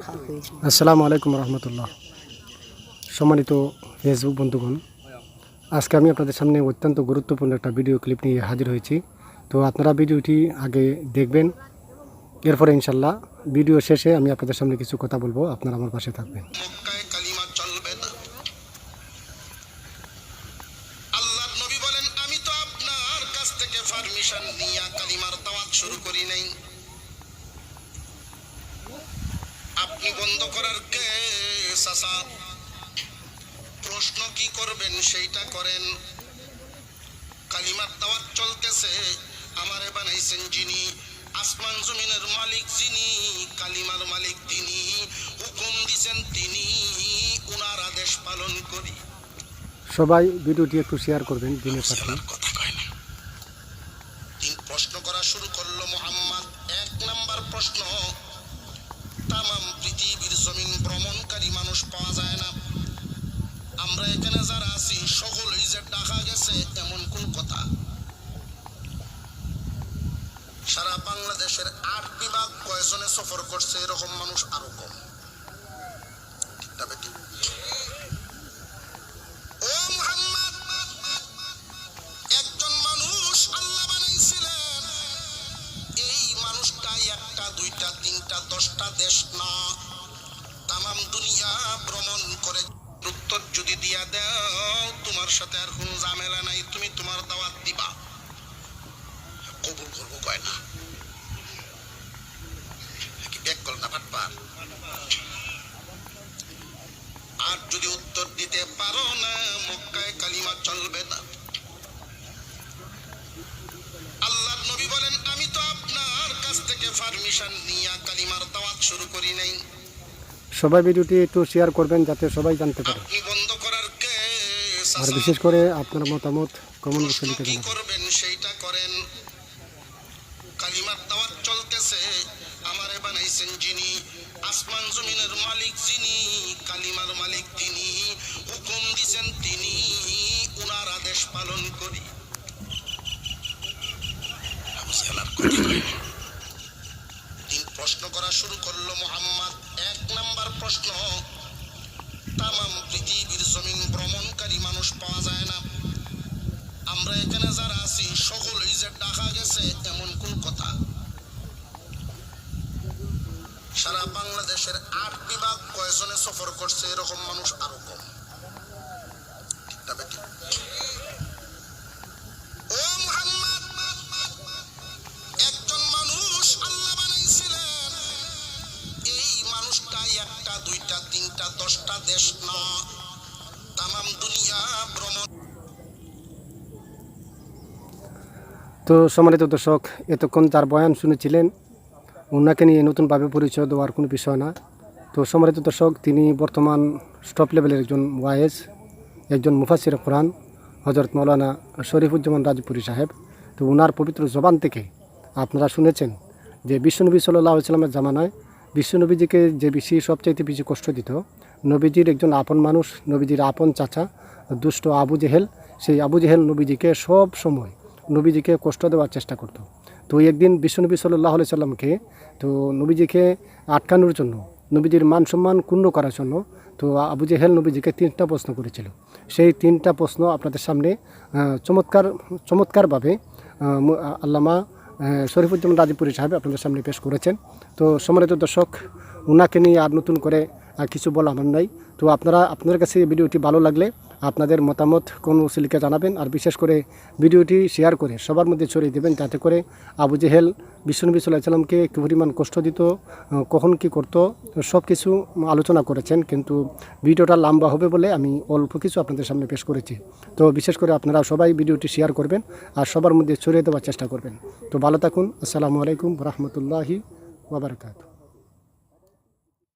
আসসালামু আলাইকুম রহমতুল্লাহ। সম্মানিত ফেসবুক বন্ধুগণ, আজকে আমি আপনাদের সামনে অত্যন্ত গুরুত্বপূর্ণ একটা ভিডিও ক্লিপ নিয়ে হাজির হয়েছি। তো আপনারা ভিডিওটি আগে দেখবেন, এরপরে ইনশাল্লাহ ভিডিও শেষে আমি আপনাদের সামনে কিছু কথা বলবো, আপনারা আমার পাশে থাকবেন। আল্লাহর নবী বলেন, আমি তো আপনার কাছ থেকে পারমিশন নিয়ে কালিমার দাওয়াত শুরু করি নাই, আপনি বন্ধ করার কে? চাচা, প্রশ্ন কি করবেন সেইটা করেন। কালিমার দাওয়াত চলতেছে, আমারে বানাইছেন যিনি, আসমান জমিনের মালিক যিনি, কালিমার মালিক তিনি, হুকুম দিছেন তিনি, উনার আদেশ পালন করি। সবাই ভিডিওটি একটু শেয়ার করবেন দিনের সাথে। কথা কয় না। তিন প্রশ্ন করা শুরু করলো মুহাম্মদ। এক নাম্বার প্রশ্ন, তামাম পৃথিবীর জমিন ভ্রমণকারী মানুষ পাওয়া যায় না, আমরা এখানে যারা আছি সকলেই যে ঢাকা গেছে এমন কোন কথা? সারা বাংলাদেশের 8 বিভাগ কয়জনে সফর করছে এরকম মানুষ আরো কম। ও মুহাম্মদ, একজন মানুষ আল্লাহ বানাইছিলেন, এই মানুষটাই একটা দুইটা তিনটা 10টা দেশ না, তামাম দুনিয়া ভ্রমণ করে। উত্তর যদি দিয়া দাও তোমার সাথে আর কোনো ঝামেলা নাই, তুমি তোমার দাওয়াত দিবা, কবুল করবো কয় না। এক কল না ফাটবার। আর যদি উত্তর দিতে পারো না, মক্কায় কালিমা চলবে না। আল্লাহর নবী বলেন, আমি তো আপনার কাছ থেকে পারমিশন নিয়ে কালিমার দাওয়াত শুরু করি নাই। সবাই ভিডিওটি একটু শেয়ার করবেন যাতে সবাই জানতে পারে, আপনি বন্ধ করার কে? আর বিশেষ করে আপনার মতামত কমেন্ট বক্সে লিখে কি জানাবেন। করবেন সেইটা করেন। কালিমার দাওয়াত চলতেছে, আমারে বানাইছেন যিনি, আসমান জমিনের মালিক যিনি, কালিমার মালিক তিনি, হুকুম দিছেন তিনি, উনার আদেশ পালন করি। তিন প্রশ্ন করা শুরু করলো মুহাম্মদ। এক নাম্বার প্রশ্ন, তামাম পৃথিবীর জমিন ভ্রমণকারী মানুষ পাওয়া যায় না, আমরা এখানে যারা আছি সকলেই যে ঢাকা গেছে এমন কোন কথা? সারা বাংলাদেশের 8 বিভাগ কয়জনে সফর করছে এরকম মানুষ আরো কম। ও মুহাম্মদ, একজন মানুষ আল্লাহ বানাইছিলেন, এই মানুষটাই একটা দুইটা তিনটা 10টা দেশ না, তামাম দুনিয়া ভ্রমণ। তো সম্মানিত দর্শক, এতক্ষণ যার বয়ান শুনেছিলেন, ওনাকে নিয়ে নতুনভাবে পরিচয় দেওয়ার কোনো বিষয় না। তো সম্মানিত দর্শক, তিনি বর্তমান টপ লেভেলের একজন ওয়াইজ, একজন মুফাসসির কোরআন, হযরত মাওলানা শরীফুজ্জামান রাজপুরী সাহেব। তো ওনার পবিত্র জবান থেকে আপনারা শুনেছেন যে বিশ্বনবী সাল্লাল্লাহু আলাইহি ওয়াসাল্লামের জামানায় বিশ্বনবীজিকে যে বেশি সবচাইতে বেশি কষ্ট দিত, নবীজির একজন আপন মানুষ, নবীজির আপন চাচা দুষ্ট আবু জেহেল, সেই আবু জেহেল নবীজিকে সব সময় নবীজিকে কষ্ট দেওয়ার চেষ্টা করত। তো একদিন বিশ্বনবী সাল্লাল্লাহু আলাইহি সাল্লামকে, তো নবীজিকে আটকানোর জন্য, নবীজির মান সম্মান ক্ষুণ্ণ করার জন্য, তো আবু জেহেল নবীজিকে 3টা প্রশ্ন করেছিল। সেই 3টা প্রশ্ন আপনাদের সামনে চমৎকারভাবে আল্লামা শরীফুজ্জামান রাজপুরী সাহেব আপনাদের সামনে পেশ করেছেন। তো সম্মানিত দর্শক, ওনাকে নিয়ে আর নতুন করে কিছু বলা আমার নাই। তো আপনাদের কাছে ভিডিওটি ভালো লাগলে আপনাদের মতামত কোন উসিলাকে জানাবেন, আর বিশেষ করে ভিডিওটি শেয়ার করে সবার মধ্যে ছড়িয়ে দেবেন, যাতে করে আবু জেহেল বিশ্বনবী সাল্লাল্লাহু আলাইহি সাল্লামকে কী পরিমাণ কষ্ট দিত, কখন কি করত, সব কিছু আলোচনা করেছেন। কিন্তু ভিডিওটা লম্বা হবে বলে আমি অল্প কিছু আপনাদের সামনে পেশ করেছি। তো বিশেষ করে আপনারা সবাই ভিডিওটি শেয়ার করবেন আর সবার মধ্যে ছড়িয়ে দেওয়ার চেষ্টা করবেন। তো ভালো থাকুন। আসসালামু আলাইকুম ওয়া রাহমাতুল্লাহি ওয়া বারাকাতুহু।